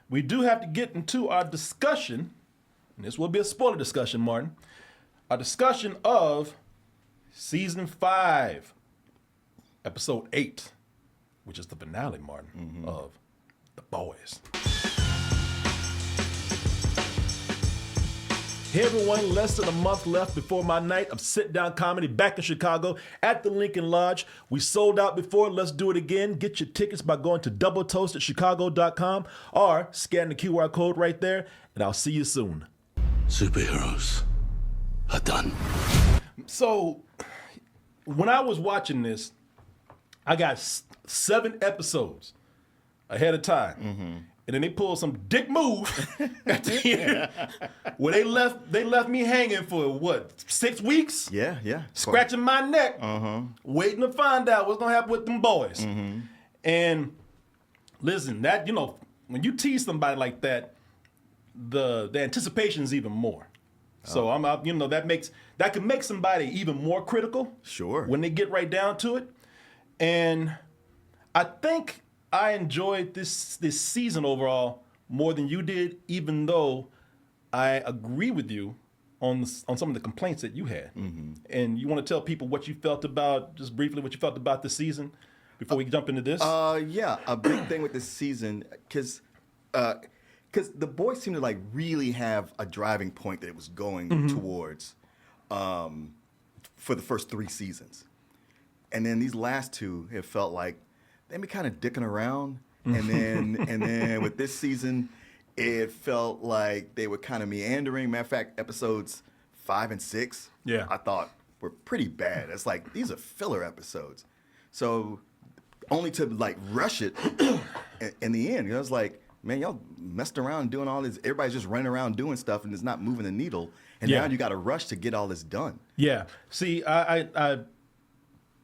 we do have to get into our discussion, and this will be a spoiler discussion, Martin, our discussion of Season 5, Episode 8, which is the finale, Martin, of The Boys. Hey everyone, less than a month left before my night of sit-down comedy back in Chicago at the Lincoln Lodge. We sold out before, let's do it again. Get your tickets by going to doubletoastedchicago.com or scan the QR code right there, and I'll see you soon. Superheroes are done. So, when I was watching this, I got 7 episodes ahead of time. And then they pulled some dick move at the end where they left me hanging for what, 6 weeks? Yeah. Scratching my neck, waiting to find out what's gonna happen with them boys. And listen, that when you tease somebody like that, the anticipation is even more. So that can make somebody even more critical. Sure. When they get right down to it, and I think I enjoyed this season overall more than you did, even though I agree with you on some of the complaints that you had. And you want to tell people what you felt about, just briefly, what you felt about this season before we jump into this? Yeah, a big thing with this season, because the boys seem to like really have a driving point that it was going towards for the first 3 seasons. And then these last 2, it felt like they been kind of dicking around, and then with this season, it felt like they were kind of meandering. Matter of fact, episodes 5 and 6, I thought were pretty bad. It's like these are filler episodes, so only to like rush it in the end. I was like, man, y'all messed around doing all this. Everybody's just running around doing stuff, and it's not moving the needle. And now you got to rush to get all this done. Yeah. See, I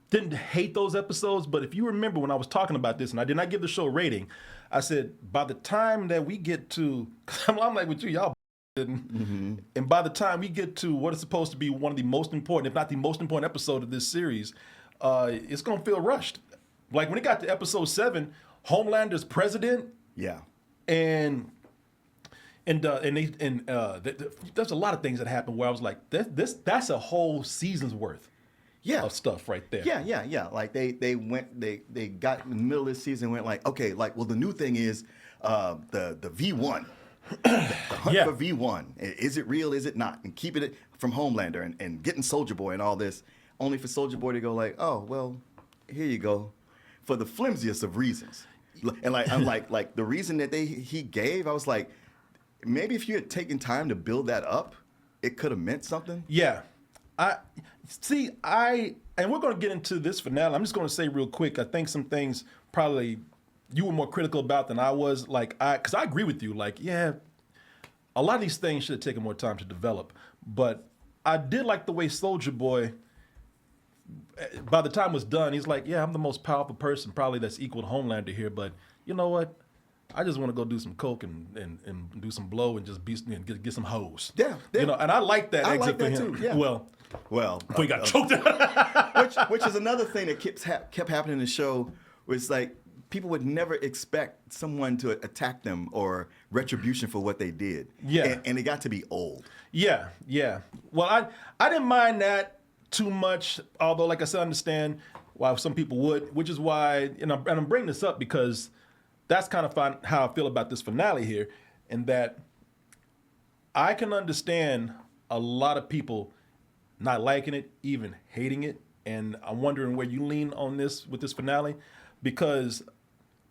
didn't hate those episodes, but if you remember when I was talking about this, and I did not give the show a rating, I said, by the time that we get to, because I'm like with you, y'all didn't, and by the time we get to what is supposed to be one of the most important, if not the most important episode of this series, it's going to feel rushed. Like when it got to episode 7, Homelander's president. Yeah. And there's a lot of things that happened where I was like, that's a whole season's worth. Of stuff right there. Yeah. Like they got in the middle of this season and went like, okay, like, well, the new thing is the V1. The hunt for V1. Is it real? Is it not? And keeping it from Homelander and getting Soldier Boy and all this, only for Soldier Boy to go like, oh, well, here you go, for the flimsiest of reasons. And like I'm like the reason that he gave, I was like, maybe if you had taken time to build that up, it could have meant something. Yeah. And we're going to get into this finale. I'm just going to say real quick, I think some things probably you were more critical about than I was. Because I agree with you. Like, yeah, a lot of these things should have taken more time to develop. But I did like the way Soldier Boy, by the time it was done, he's like, yeah, I'm the most powerful person probably that's equal to Homelander here. But you know what? I just want to go do some coke and do some blow and just get some hoes. Yeah. And I like that exit for him. Too, yeah. Well, before he got choked out. which is another thing that kept happening in the show, was like people would never expect someone to attack them or retribution for what they did. Yeah. And it got to be old. Yeah. Well, I didn't mind that too much, although, like I said, I understand why some people would, which is why, and I'm bringing this up because that's kind of how I feel about this finale here, and that I can understand a lot of people not liking it, even hating it, and I'm wondering where you lean on this with this finale, because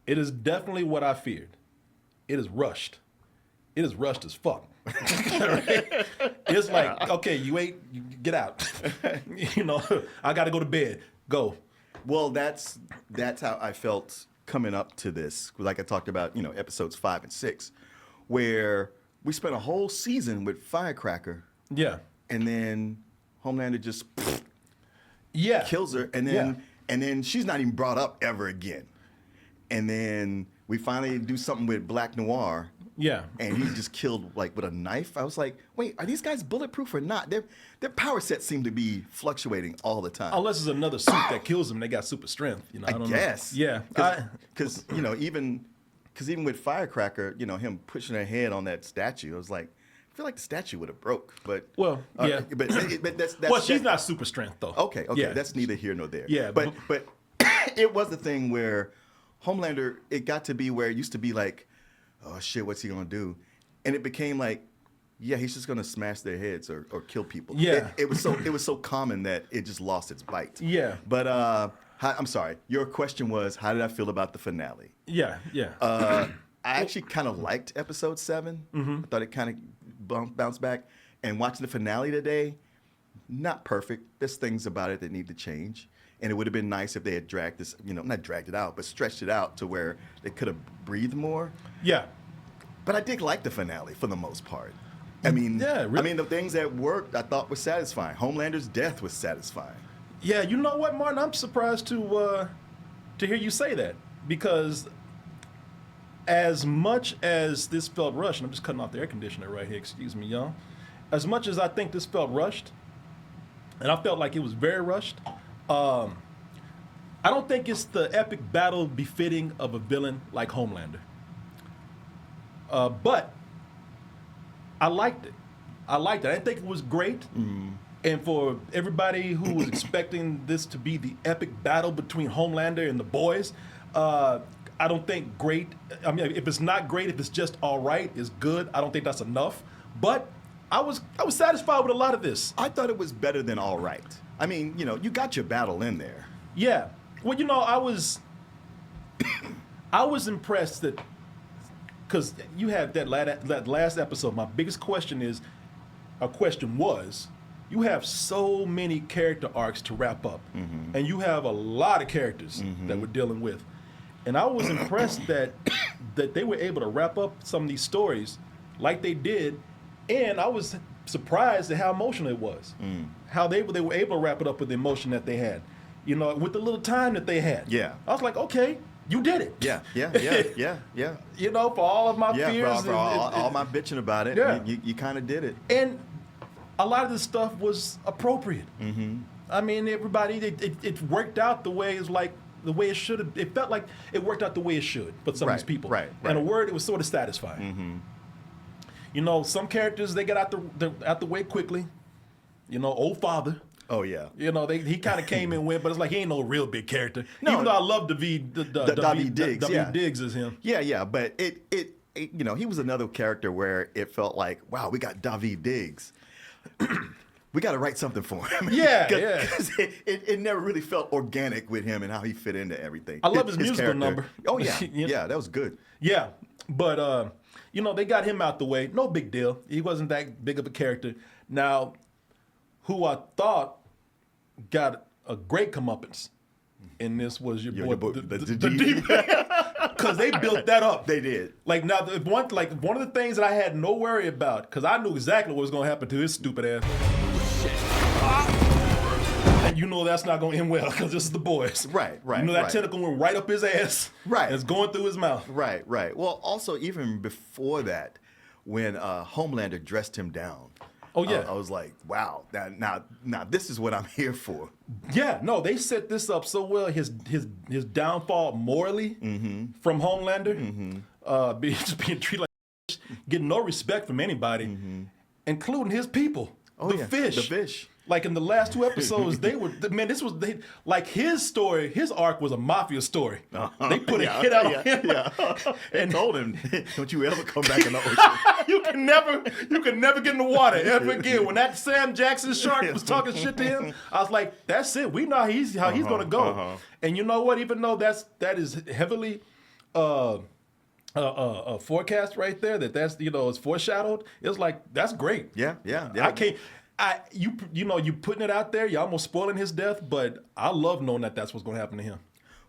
it is definitely what I feared. It is rushed. It is rushed as fuck. Right? It's like, okay, you ate, you get out. I got to go to bed. Go. Well, that's how I felt coming up to this. Like I talked about, episodes 5 and 6, where we spent a whole season with Firecracker. Yeah. And then Homelander just kills her, and then she's not even brought up ever again. And then we finally do something with Black Noir. Yeah. And he just killed like with a knife. I was like, wait, are these guys bulletproof or not? Their power sets seem to be fluctuating all the time. Unless it's another suit that kills them, they got super strength. I don't guess. know. Yeah. Because even because even with Firecracker, you know, him pushing her head on that statue, I was like, I feel like the statue would have broke. But Well, yeah. but that's Well, she's not super strength though. okay. Yeah. That's neither here nor there. Yeah, but it was the thing where Homelander, it got to be where it used to be like, oh shit, what's he gonna do? And it became like, yeah, he's just gonna smash their heads or kill people. Yeah. It was so common that it just lost its bite. Yeah. But I'm sorry. Your question was, how did I feel about the finale? Yeah, yeah. I actually kind of liked episode 7. I thought it kind of bounced back. And watching the finale today, not perfect. There's things about it that need to change. And it would have been nice if they had dragged this, you know, not dragged it out, but stretched it out to where they could have breathed more. Yeah. But I did like the finale for the most part. I mean, Yeah, really. I mean, the things that worked, I thought were satisfying. Homelander's death was satisfying. Yeah, you know what, Martin? I'm surprised to hear you say that, because as much as this felt rushed, and I'm just cutting off the air conditioner right here, excuse me, y'all. As much as I think this felt rushed, and I felt like it was very rushed, I don't think it's the epic battle befitting of a villain like Homelander. But I liked it. I didn't think it was great. And for everybody who was expecting this to be the epic battle between Homelander and the boys, I don't think great. I mean, if it's not great, if it's just all right, is good. I don't think that's enough. But I was satisfied with a lot of this. I thought it was better than all right. I mean, you know, you got your battle in there. Yeah. Well, you know, I was impressed that, because you had that last episode. My biggest question was, you have so many character arcs to wrap up, and you have a lot of characters that we're dealing with. And I was impressed that they were able to wrap up some of these stories like they did, and I was surprised at how emotional it was. How they were able to wrap it up with the emotion that they had, you know, with the little time that they had. Yeah. I was like, okay, you did it. Yeah. You know, for all of my fears. For all my bitching about it, Yeah. you kind of did it. And a lot of this stuff was appropriate. I mean, everybody, it worked out the way it should have. It felt like it worked out the way it should for some of these people. Right. And a word, it was sort of satisfying. You know, some characters, they got out the way quickly. You know, old father. Oh yeah. You know, he kind of came and went, but it's like he ain't no real big character. No. Even though I love David Diggs. yeah. Diggs is him. Yeah, but it you know, he was another character where it felt like, wow, we got David Diggs. We got to write something for him. Yeah, Because it never really felt organic with him and how he fit into everything. I love his musical character. number. Oh yeah, You know? yeah, that was good. Yeah, but you know, they got him out the way. No big deal. He wasn't that big of a character. Now, who I thought got a great comeuppance in this was your boy, the D. Because they built that up. They did. Like now, one of the things that I had no worry about, because I knew exactly what was going to happen to his stupid ass. And you know that's not going to end well because this is the boys. Right. You know that tentacle went right up his ass. Right. And it's going through his mouth. Right. Well, also even before that, when Homelander dressed him down. Oh yeah. I was like, wow. Now this is what I'm here for. Yeah. No, they set this up so well. His downfall morally from Homelander, just being treated like getting no respect from anybody, including his people. Oh, the fish. The fish. Like in the last 2 episodes, like his story, his arc was a mafia story. They put a hit out on him. Yeah. And told him, don't you ever come back in the ocean. you can never get in the water ever again. When that Sam Jackson shark was talking shit to him, I was like, that's it. We know how he's gonna go. And you know what? Even though that is heavily forecast right there, that's it's foreshadowed. It's like that's great. Yeah. I can't. You putting it out there. You're almost spoiling his death, but I love knowing that that's what's going to happen to him.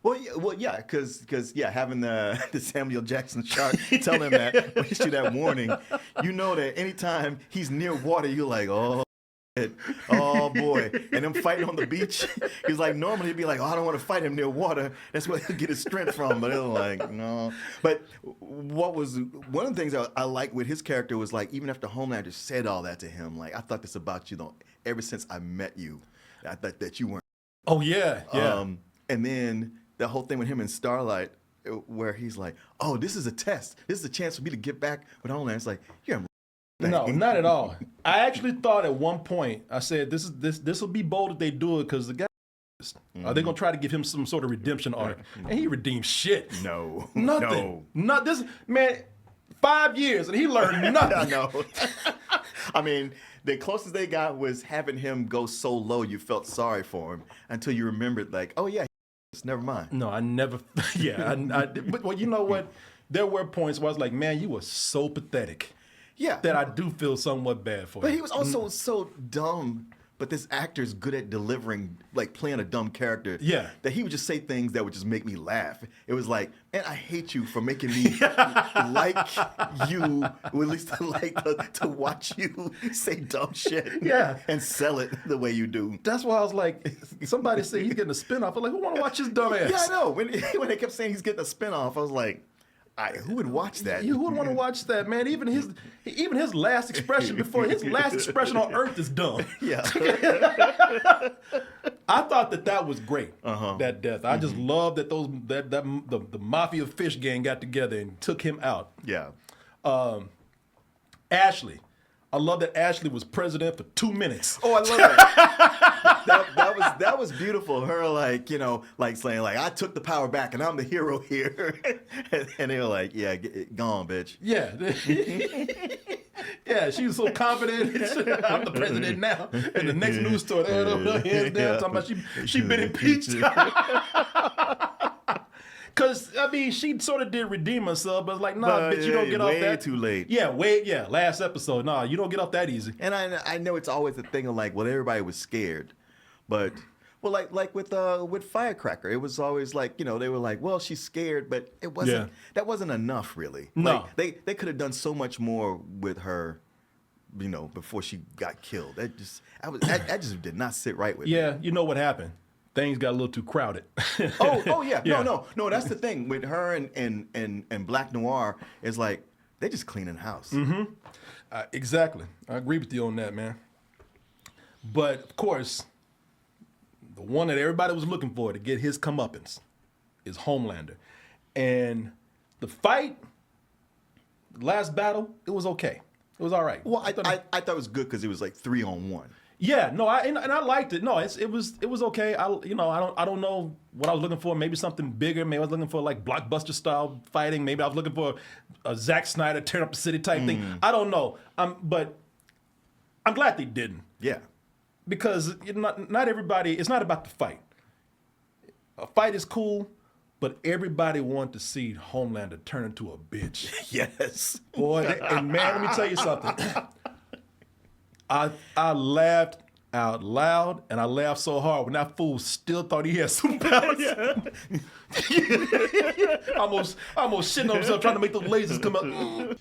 Well, yeah, because having the Samuel Jackson shark tell him that, or issue that warning, you know that anytime he's near water, you're like, oh boy. And them fighting on the beach, he's like, normally he'd be like, oh, I don't want to fight him near water. That's where he'll get his strength from. But it was like, no. But one of the things I like with his character was like, even after Homelander said all that to him, like, I thought this about you though. Ever since I met you, I thought that you weren't. Oh yeah. And then the whole thing with him and Starlight, where he's like, "Oh, this is a test. This is a chance for me to get back with Homelander." It's like, yeah. No, not at all. I actually thought at one point, I said, this will be bold if they do it because the guy, are they going to try to give him some sort of redemption arc? And he redeemed shit. No. Nothing. Not this, man, 5 years and he learned nothing. No. I mean, the closest they got was having him go so low you felt sorry for him until you remembered, like, oh, yeah, never mind. No, I never, but well, you know what? There were points where I was like, man, you were so pathetic. Yeah. That I do feel somewhat bad for. But him. he was also so dumb. But this actor's good at delivering, like playing a dumb character. Yeah. That he would just say things that would just make me laugh. It was like, man, I hate you for making me like you, or at least to watch you say dumb shit. Yeah. And sell it the way you do. That's why I was like, somebody said he's getting a spinoff. I'm like, who want to watch his dumb ass? Yeah, I know. When they kept saying he's getting a spinoff, I was like, who would watch that? Who would want to watch that, man? Even his last expression on Earth is dumb. Yeah. I thought that was great. That death. I just love that the mafia fish gang got together and took him out. Yeah. Ashley. I love that Ashley was president for 2 minutes. Oh, I love that. that was beautiful. Her like saying like, I took the power back and I'm the hero here. And they were like, yeah, gone, bitch. Yeah. Yeah, she was so confident. I'm the president now. And the next news story, they're hands down talking about she been impeached. Because, I mean, she sort of did redeem herself, but it's like, nah, bitch, you don't get off that. Way too late. Yeah, last episode. Nah, you don't get off that easy. And I know it's always a thing of like, well, everybody was scared. But, well, like with Firecracker, it was always like, they were like, well, she's scared, but it wasn't, that wasn't enough, really. No. Like, they could have done so much more with her, before she got killed. That just did not sit right with me. Yeah, you know what happened. Things got a little too crowded. Oh yeah. Yeah. No. That's the thing with her and Black Noir is like they just cleaning house. Mm-hmm. Exactly. I agree with you on that, man. But of course, the one that everybody was looking for to get his comeuppance is Homelander, and the fight, last battle, it was okay. It was all right. Well, I thought it was good because it was like 3-on-1. Yeah, no, I liked it. No, it was okay. I don't know what I was looking for. Maybe something bigger. Maybe I was looking for like blockbuster style fighting. Maybe I was looking for a Zack Snyder tearing up the city type thing. I don't know. But I'm glad they didn't. Yeah, because not everybody. It's not about the fight. A fight is cool, but everybody wanted to see Homelander turn into a bitch. Yes, boy. And man, let me tell you something. I laughed out loud, and I laughed so hard when that fool still thought he had superpowers. almost shitting on himself trying to make those lasers come up. No,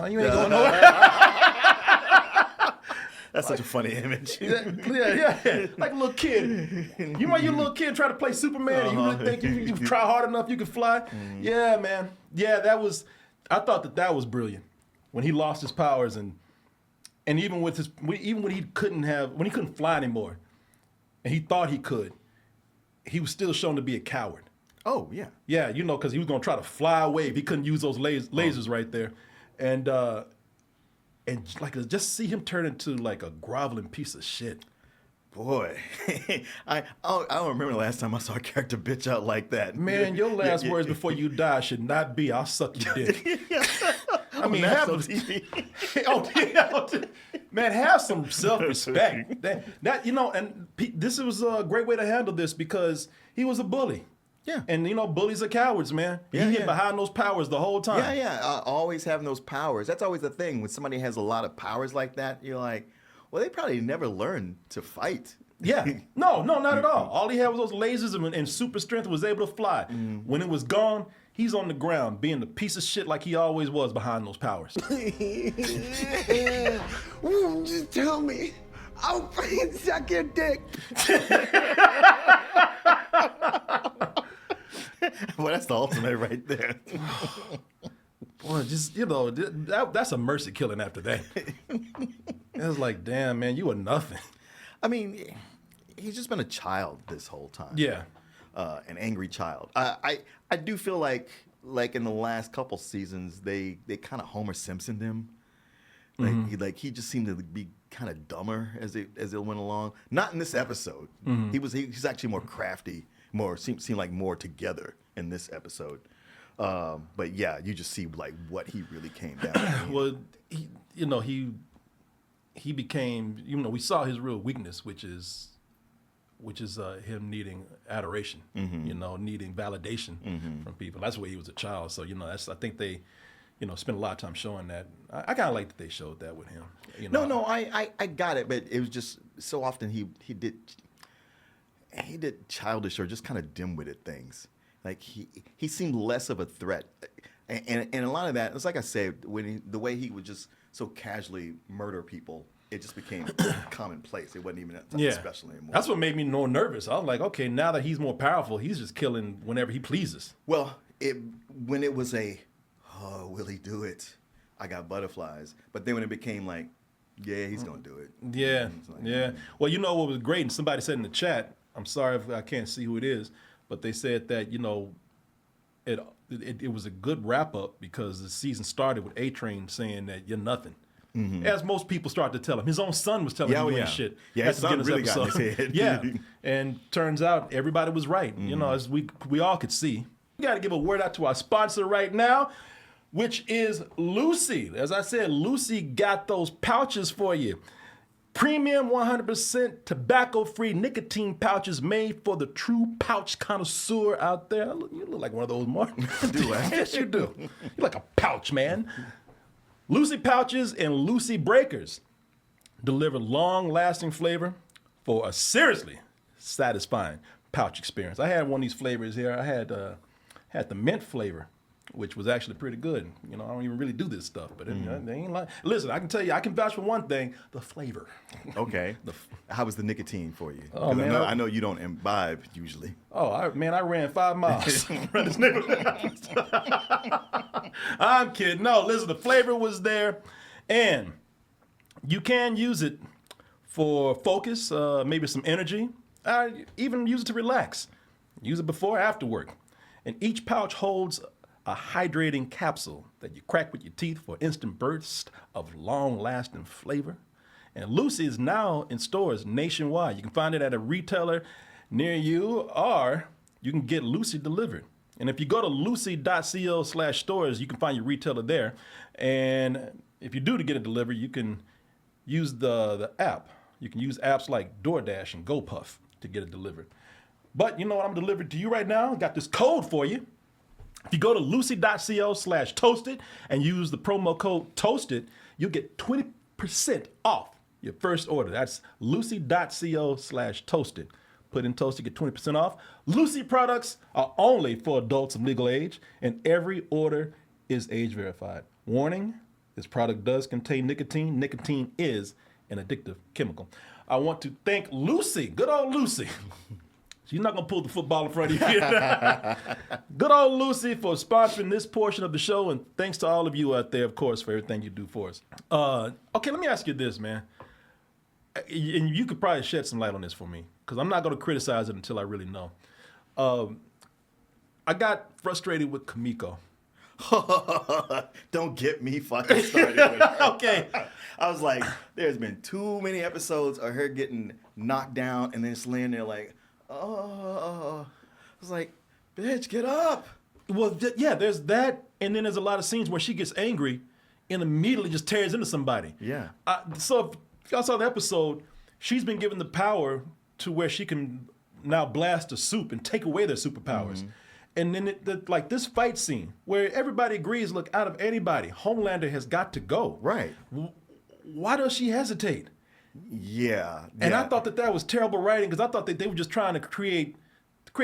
you ain't going nowhere. That's such a funny image. Yeah. Like a little kid. You remember your little kid try to play Superman, and you really think you try hard enough you can fly? Yeah, man. Yeah, I thought that was brilliant. When he lost his powers and even when he couldn't fly anymore, and he thought he could, he was still shown to be a coward. Oh yeah. Yeah, because he was gonna try to fly away if he couldn't use those lasers right there, and like just see him turn into like a groveling piece of shit. Boy, I don't remember the last time I saw a character bitch out like that. Man, your last words before you die should not be, "I'll suck your dick." I mean, man, have some self-respect. And this was a great way to handle this because he was a bully. Yeah. And, bullies are cowards, man. He hid behind those powers the whole time. Yeah. Always having those powers. That's always the thing. When somebody has a lot of powers like that, you're like, well, they probably never learned to fight. Yeah. No, not at all. All he had was those lasers and super strength, was able to fly. When it was gone, he's on the ground being the piece of shit like he always was behind those powers. Just tell me. I'll suck your dick. Well, that's the ultimate right there. Boy, just, that's a mercy killing after that. It was like, damn, man, you were nothing. I mean, he's just been a child this whole time. Yeah. an angry child. I do feel like in the last couple seasons they kind of Homer Simpsoned him. Like he just seemed to be kind of dumber as it went along. Not in this episode. He's actually more crafty, seemed like more together in this episode. But yeah, you just see like what he really came down to. Well, he became, we saw his real weakness, which is him needing adoration, needing validation from people. That's where he was a child. So, I think they, spent a lot of time showing that. I kind of like that they showed that with him. No, I got it, but it was just so often he did childish or just kind of dim-witted things. Like he seemed less of a threat, and a lot of that, it's like I said, the way he would just so casually murder people, it just became commonplace. It wasn't even something special anymore. That's what made me more nervous. I was like, okay, now that he's more powerful, he's just killing whenever he pleases. Well, when it was will he do it? I got butterflies. But then when it became like, yeah, he's gonna do it. Yeah, yeah. Well, what was great, and somebody said in the chat, I'm sorry if I can't see who it is, but they said that, it was a good wrap up because the season started with A-Train saying that you're nothing. As most people start to tell him. His own son was telling him shit. Yeah, his son really got in his head. Yeah, and turns out everybody was right. As we all could see. We got to give a word out to our sponsor right now, which is Lucy. As I said, Lucy got those pouches for you. Premium 100% tobacco-free nicotine pouches made for the true pouch connoisseur out there. You look like one of those, Mark. Do I? Yes, you do. You're like a pouch, man. Lucy pouches and Lucy breakers deliver long-lasting flavor for a seriously satisfying pouch experience. I had one of these flavors here. I had the mint flavor, which was actually pretty good. I don't even really do this stuff, but they ain't like. Listen, I can tell you, I can vouch for one thing: the flavor. Okay. How was the nicotine for you? Oh, man, I know you don't imbibe usually. Oh, I ran 5 miles. Around this neighborhood. I'm kidding. No, listen, the flavor was there, and you can use it for focus, maybe some energy. Even use it to relax. Use it before or after work. And each pouch holds a hydrating capsule that you crack with your teeth for instant bursts of long-lasting flavor. And Lucy is now in stores nationwide. You can find it at a retailer near you, or you can get Lucy delivered. And if you go to lucy.co/stores, you can find your retailer there. And if you do to get it delivered, you can use the app. You can use apps like DoorDash and GoPuff to get it delivered. But you know what? I'm delivered to you right now. Got this code for you. If you go to lucy.co/toasted and use the promo code TOASTED, you'll get 20% off your first order. That's lucy.co/toasted. Put in toasted, get 20% off. Lucy products are only for adults of legal age, and every order is age verified. Warning, this product does contain nicotine. Nicotine is an addictive chemical. I want to thank Lucy, good old Lucy. She's not going to pull the football in front of you. Good old Lucy for sponsoring this portion of the show, and thanks to all of you out there, of course, for everything you do for us. Okay, let me ask you this, man. And you could probably shed some light on this for me, because I'm not going to criticize it until I really know. I got frustrated with Kimiko. Don't get me fucking started with it. Okay. I was like, there's been too many episodes of her getting knocked down and then just laying there like, oh. I was like, bitch, get up. Well, yeah, there's that, and then there's a lot of scenes where she gets angry and immediately just tears into somebody. Yeah. So if y'all saw the episode, she's been given the power to where she can now blast a soup and take away their superpowers. Mm-hmm. And then like this fight scene where everybody agrees, look, out of anybody, Homelander has got to go. Right. Why does she hesitate? Yeah. And I thought that was terrible writing, because I thought that they were just trying to create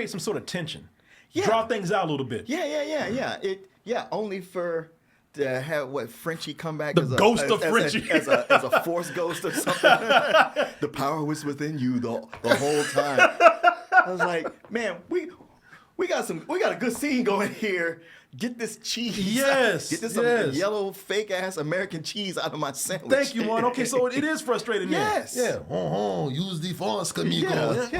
some sort of tension. Yeah. Draw things out a little bit. Yeah. Only for to have Frenchie come back as Frenchie as a force ghost or something. The power was within you the whole time. I was like, man, we got a good scene going here. Get this cheese. Yes. Get this yellow fake ass American cheese out of my sandwich. Thank you, Juan. Okay, so it is frustrating. Yes. Yeah. Use the force, Kimiko. Yeah.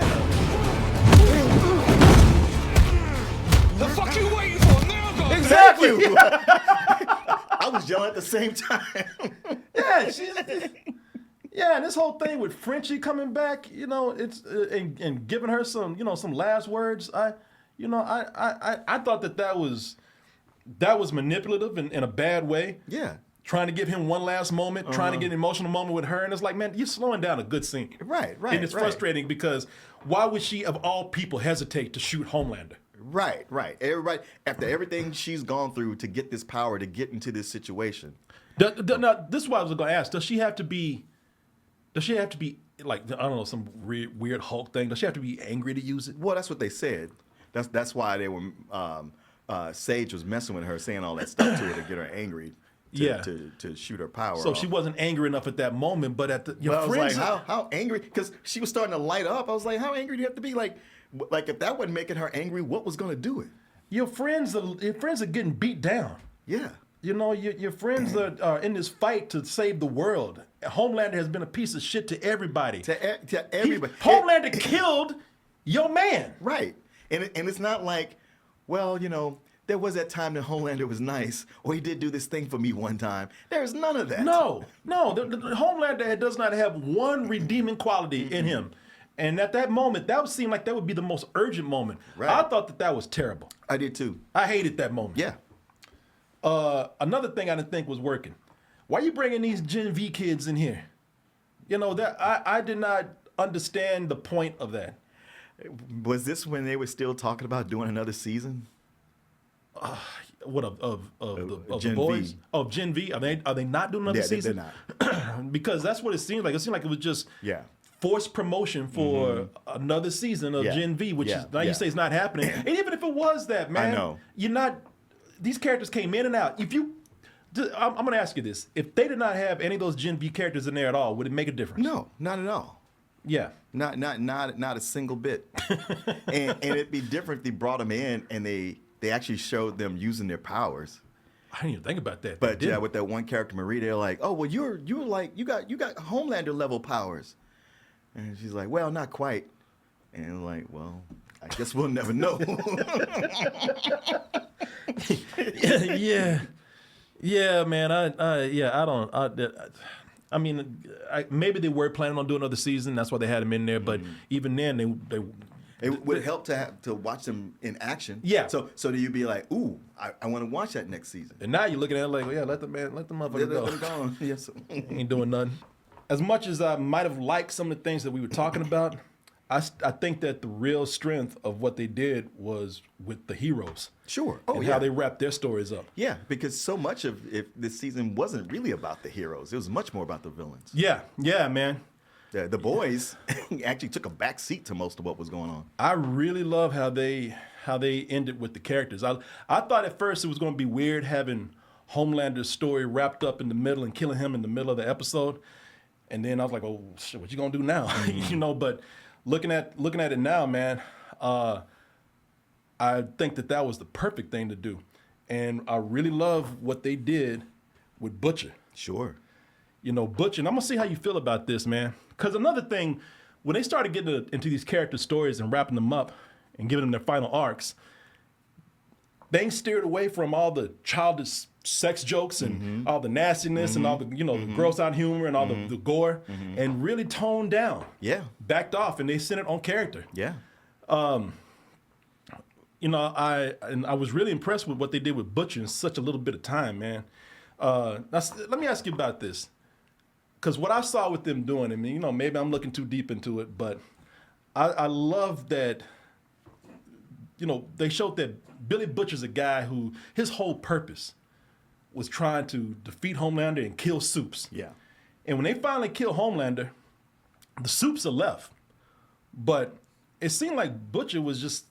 Exactly. I was yelling at the same time. Yeah, yeah, and this whole thing with Frenchie coming back, it's and giving her some last words. I thought that was manipulative in a bad way. Yeah. Trying to give him one last moment, trying to get an emotional moment with her, and it's like, man, you're slowing down a good scene. Right. And it's frustrating because why would she, of all people, hesitate to shoot Homelander? Right. Everybody, after everything she's gone through to get this power, to get into this situation. Now, this is what I was going to ask. Does she have to be like, I don't know, some weird Hulk thing? Does she have to be angry to use it? Well, that's what they said. That's why they were. Sage was messing with her, saying all that stuff to her to get her angry. To shoot her power. So off. she wasn't angry enough at that moment, but at your I was friends. like, how angry? Because she was starting to light up. I was like, how angry do you have to be? Like if that wasn't making her angry, what was going to do it? Your friends are getting beat down. Yeah. Your friends are in this fight to save the world. Homelander has been a piece of shit to everybody. To everybody. Homelander killed your man. Right. And it's not like, well, there was that time that Homelander was nice, or he did do this thing for me one time. There's none of that. No. The Homelander does not have one redeeming quality in him. And at that moment, that would seem like that would be the most urgent moment. Right. I thought that was terrible. I did too. I hated that moment. Yeah. Another thing I didn't think was working. Why are you bringing these Gen V kids in here? That I did not understand the point of that. Was this when they were still talking about doing another season? What of Gen the boys? V. Of Gen V? Are they not doing another season? They're not. Because that's what it seemed like. It seemed like it was just forced promotion for another season of Gen V, which is now you say it's not happening. And even if it was that, man, I know. You're not. These characters came in and out. I'm going to ask you this: if they did not have any of those Gen V characters in there at all, would it make a difference? No, not at all. Yeah. Not a single bit. and it'd be different if they brought them in and they actually showed them using their powers. I didn't even think about that. But yeah, with that one character, Marie, they're like, oh, well, you're like, you got Homelander level powers. And she's like, well, not quite. And I'm like, well, I guess we'll never know. Yeah, man. I mean, maybe they were planning on doing another season. That's why they had him in there. But even then, they it would help to watch them in action. Yeah. So do you be like, ooh, I want to watch that next season. And now you're looking at it like, well, yeah, let the motherfucker go. Let go. Yes. Ain't doing nothing. As much as I might have liked some of the things that we were talking about, I think that the real strength of what they did was with the heroes. Sure. And how they wrapped their stories up. Yeah, because so much of this season wasn't really about the heroes. It was much more about the villains. Yeah, man. The boys actually took a back seat to most of what was going on. I really love how they ended with the characters. I thought at first it was going to be weird having Homelander's story wrapped up in the middle and killing him in the middle of the episode. And then I was like, oh, shit, what you going to do now? But looking at it now, man, I think that was the perfect thing to do. And I really love what they did with Butcher. Sure. Butcher, and I'm going to see how you feel about this, man. Because another thing, when they started getting into these character stories and wrapping them up and giving them their final arcs, they steered away from all the childish sex jokes and all the nastiness and all the, the gross out humor and all the gore and really toned down. Yeah. Backed off, and they centered on character. Yeah. I was really impressed with what they did with Butcher in such a little bit of time, man. Now, let me ask you about this. Because what I saw with them doing, I mean, maybe I'm looking too deep into it, but I love that, they showed that Billy Butcher's a guy who, his whole purpose was trying to defeat Homelander and kill Supes. Yeah. And when they finally kill Homelander, the Supes are left. But it seemed like Butcher was just,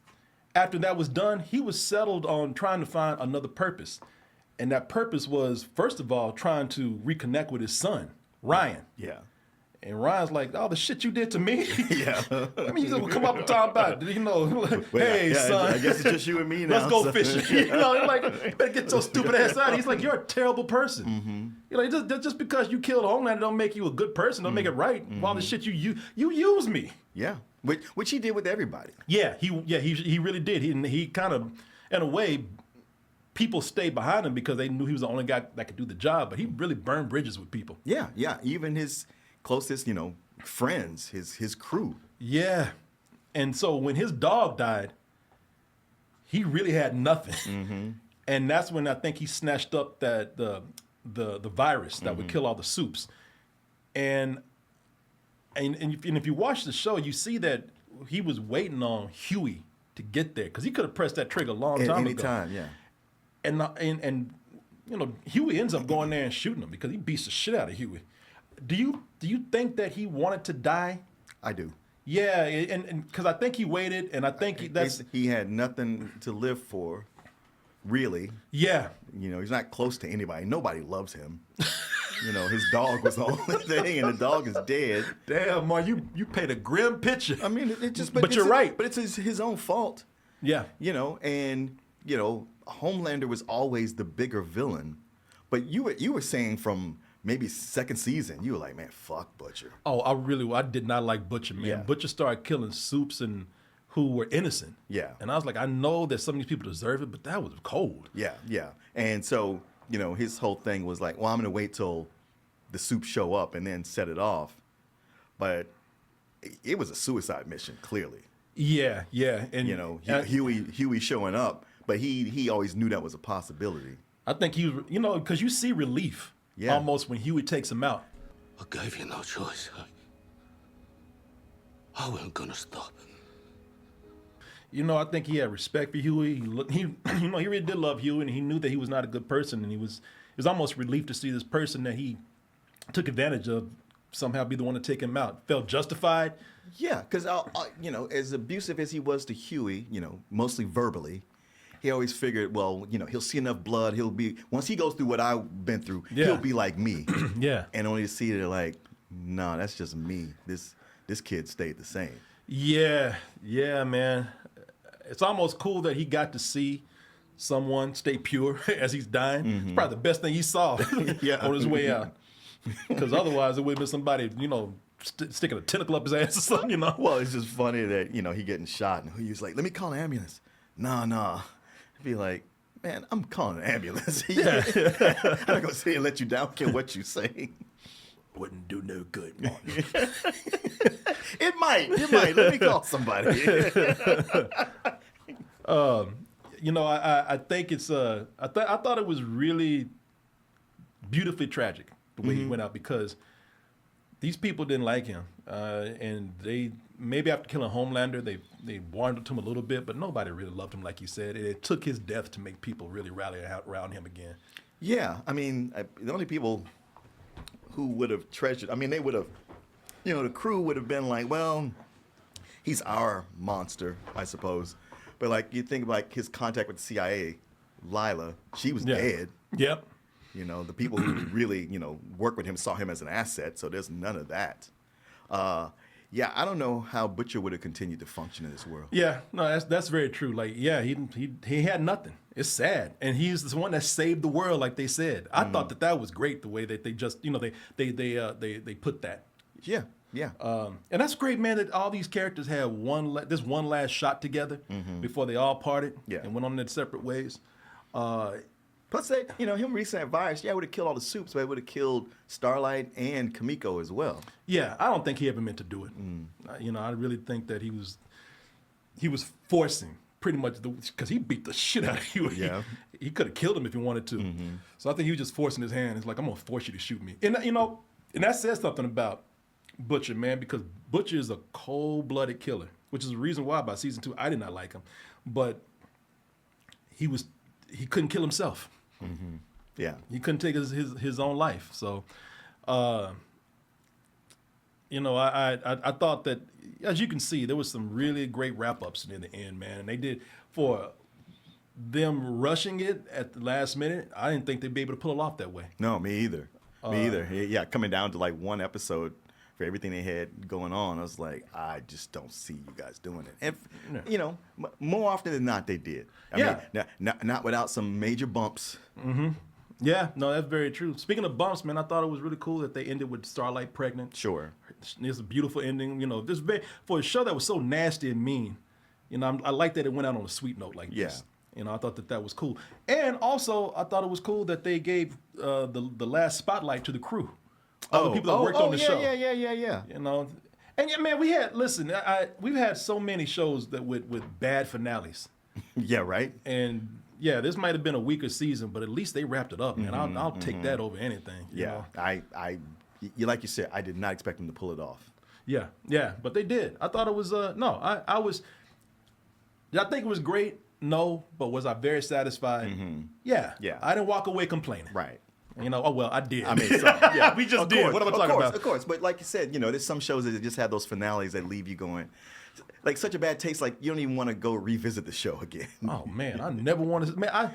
after that was done, he was settled on trying to find another purpose. And that purpose was, first of all, trying to reconnect with his son, Ryan. Yeah. And Ryan's like, oh, the shit you did to me? Yeah. I mean, you come up and talk about it. Hey, son. I guess it's just you and me now. Let's go fishing. You're like, you better get your stupid ass out. He's like, you're a terrible person. Just because you killed Homelander don't make you a good person. Don't make it right. All the shit you use me. Yeah. Which he did with everybody. Yeah, he really did. He kind of, in a way, people stayed behind him because they knew he was the only guy that could do the job. But he really burned bridges with people. Yeah, yeah. Even his closest, friends, his crew. Yeah. And so when his dog died, he really had nothing. Mm-hmm. And that's when I think he snatched up that the virus that would kill all the soups. And if you watch the show, you see that he was waiting on Huey to get there because he could have pressed that trigger a long time ago. Anytime, yeah. And Huey ends up going there and shooting him because he beats the shit out of Huey. Do you think that he wanted to die? I do. Yeah, and because I think he waited, and I think he had nothing to live for, really. Yeah. He's not close to anybody. Nobody loves him. His dog was the only thing, and the dog is dead. Damn, man, you paint a grim picture. I mean, but you're right. But it's his own fault. Yeah. And Homelander was always the bigger villain. But you were saying from maybe second season, you were like, man, fuck Butcher. Oh, I did not like Butcher, man. Yeah. Butcher started killing soups and who were innocent. Yeah. And I was like, I know that some of these people deserve it, but that was cold. Yeah, yeah. And so, his whole thing was like, well, I'm going to wait till the soup show up and then set it off. But it was a suicide mission, clearly. Yeah, yeah. And Huey showing up, but he always knew that was a possibility. I think he was, because you see relief almost when Huey takes him out. I gave you no choice. I wasn't gonna stop. I think he had respect for Huey. He really did love Huey, and he knew that he was not a good person, and he was almost relieved to see this person that he took advantage of somehow be the one to take him out. Felt justified. Yeah, because as abusive as he was to Huey, mostly verbally, he always figured, well, he'll see enough blood. Once he goes through what I've been through, he'll be like me. Yeah. And only to see it like, no, that's just me. This kid stayed the same. Yeah, man. It's almost cool that he got to see someone stay pure as he's dying. Mm-hmm. It's probably the best thing he saw on his way out. Because otherwise it would have been somebody, sticking a tentacle up his ass or something, Well, it's just funny that, he getting shot and he was like, let me call an ambulance. Nah. I'd be like, man, I'm calling an ambulance. Yeah. I'm not going to sit here and let you down, care what you say. Wouldn't do no good, Martin. It might. Let me call somebody. I think it's I thought it was really beautifully tragic the way he went out because these people didn't like him, and they maybe after killing Homelander they warmed to him a little bit, but nobody really loved him like you said. It took his death to make people really rally around him again. Yeah, I mean the only people who would have treasured, they would have, the crew would have been like, well, he's our monster, I suppose. But like you think like his contact with the CIA, Lila, she was dead. Yep. The people who really, work with him saw him as an asset, so there's none of that. I don't know how Butcher would have continued to function in this world. Yeah, no, that's very true. Like, yeah, he had nothing. It's sad, and he's the one that saved the world, like they said. I thought that was great the way that they just, they put that. Yeah, yeah. And that's great, man. That all these characters had this one last shot together before they all parted and went on their separate ways. Plus, him releasing that virus, it would have killed all the soups, but it would have killed Starlight and Kimiko as well. Yeah, I don't think he ever meant to do it. I really think that he was forcing pretty much because he beat the shit out of Huey. Yeah. He could have killed him if he wanted to. So I think he was just forcing his hand. It's like, I'm gonna force you to shoot me. And and that says something about Butcher, man, because Butcher is a cold-blooded killer, which is the reason why by season 2 I did not like him. But he couldn't kill himself. Yeah. He couldn't take his own life. So, I thought that, as you can see, there was some really great wrap-ups in the end, man. And they did, for them rushing it at the last minute, I didn't think they'd be able to pull it off that way. No, me either. Me either. Yeah, coming down to like one episode for everything they had going on, I was like, I just don't see you guys doing it. And, more often than not, they did. I mean, not without some major bumps. Yeah, no, that's very true. Speaking of bumps, man, I thought it was really cool that they ended with Starlight pregnant. Sure. It's a beautiful ending. For a show that was so nasty and mean, I like that it went out on a sweet note like this. You know, I thought that was cool. And also, I thought it was cool that they gave the last spotlight to the crew. All the people that worked on the show. Yeah. You know, and yeah, man, we've had so many shows that with bad finales. Yeah, right. And yeah, this might have been a weaker season, but at least they wrapped it up, man. I'll take that over anything. You know? You like you said, I did not expect them to pull it off. Yeah, but they did. I thought it was I was. Did I think it was great? No, but was I very satisfied? Yeah. I didn't walk away complaining. Right. You know, oh well, I did. I mean, yeah, we just did. What am I talking about? Of course, but like you said, you know, there's some shows that just have those finales that leave you going, like such a bad taste, like you don't even want to go revisit the show again. Oh man, I never want to. Man,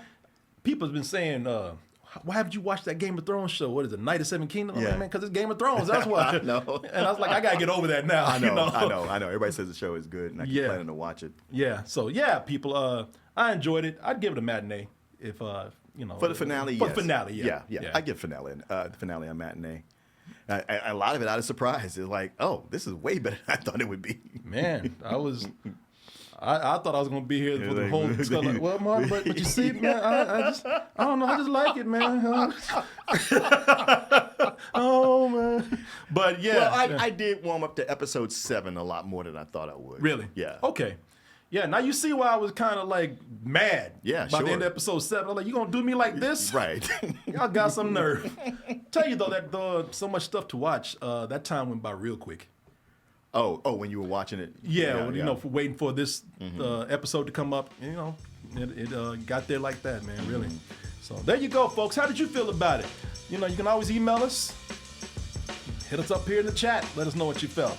people have been saying, why haven't you watched that Game of Thrones show? What is it, Night of Seven Kingdoms? Yeah. Like, man, because it's Game of Thrones. That's why. I know. And I was like, I gotta get over that now. I know, you know? I know. Everybody says the show is good, and I keep planning to watch it. Yeah. So yeah, people, I enjoyed it. I'd give it a matinee if you know. For the finale, yes. For the finale, yeah. I give finale a matinee. A lot of it out of surprise. It's like, oh, this is way better than I thought it would be. Man, I thought I was gonna be here for the whole stuff. Like, well, Mark, but you see, man, I don't know. I just like it, man. Oh man. But yeah. Well, I did warm up to episode 7 a lot more than I thought I would. Really? Yeah. Okay. Yeah, now you see why I was kind of like mad. Yeah, by the end sure. of episode 7. I'm like, you gonna do me like this? Right. Y'all got some nerve. Tell you though that so much stuff to watch. That time went by real quick. Oh, when you were watching it. Yeah, you know, for waiting for this episode to come up. You know, it got there like that, man. Really. So there you go, folks. How did you feel about it? You know, you can always email us. Hit us up here in the chat. Let us know what you felt.